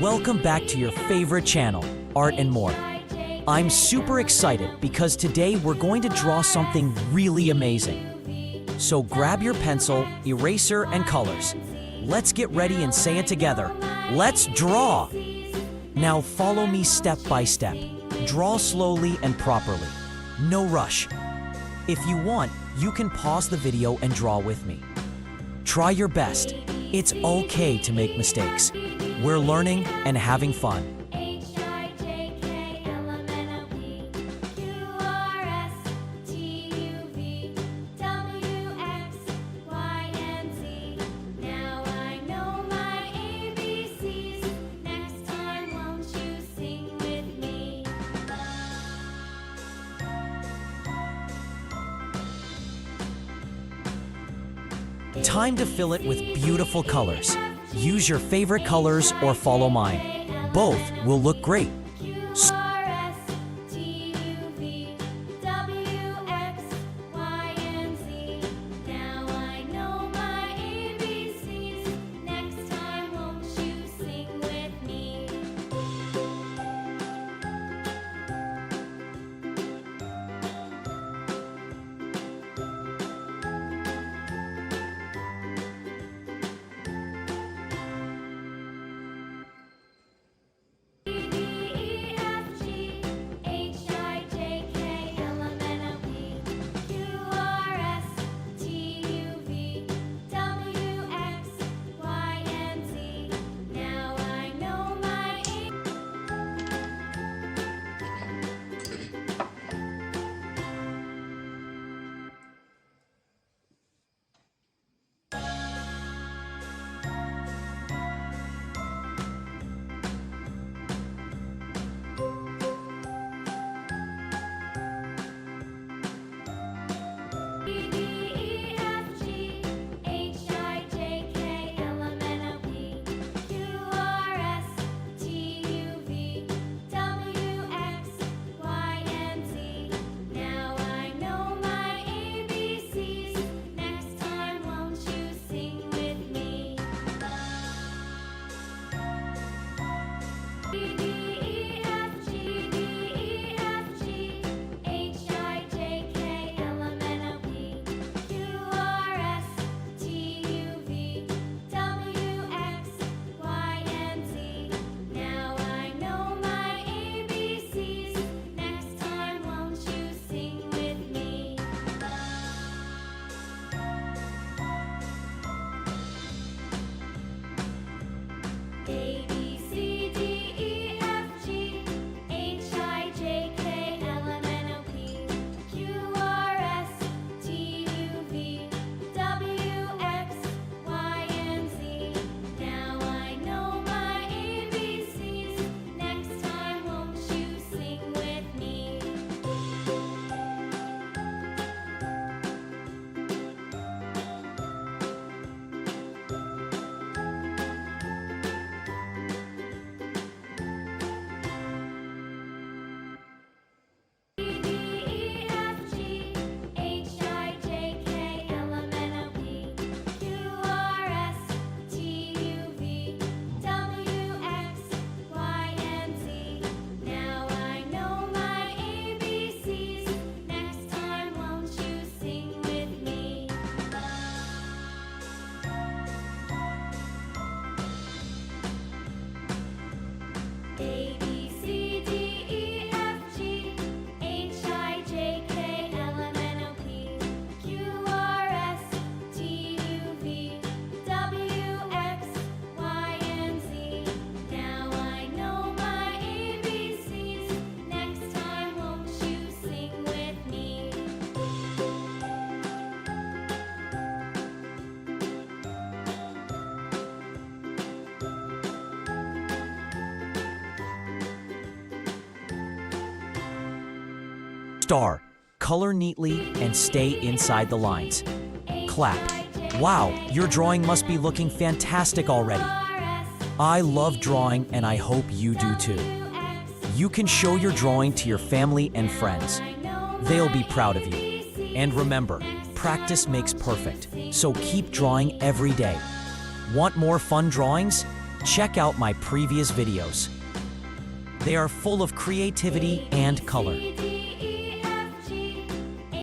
Welcome back to your favorite channel, Art and More. I'm super excited because today we're going to draw something really amazing. So grab your pencil, eraser, and colors. Let's get ready and say it together. Let's draw! Now follow me step by step. Draw slowly and properly. No rush. If you want, you can pause the video and draw with me. Try your best. It's okay to make mistakes. We're learning and having fun. Time to fill it with beautiful colors. Use your favorite colors or follow mine. Both will look great. Star. Color neatly and stay inside the lines. Clap. Wow, your drawing must be looking fantastic already. I love drawing and I hope you do too. You can show your drawing to your family and friends. They'll be proud of you. And remember, practice makes perfect, so keep drawing every day. Want more fun drawings? check out my previous videos. They are full of creativity and color.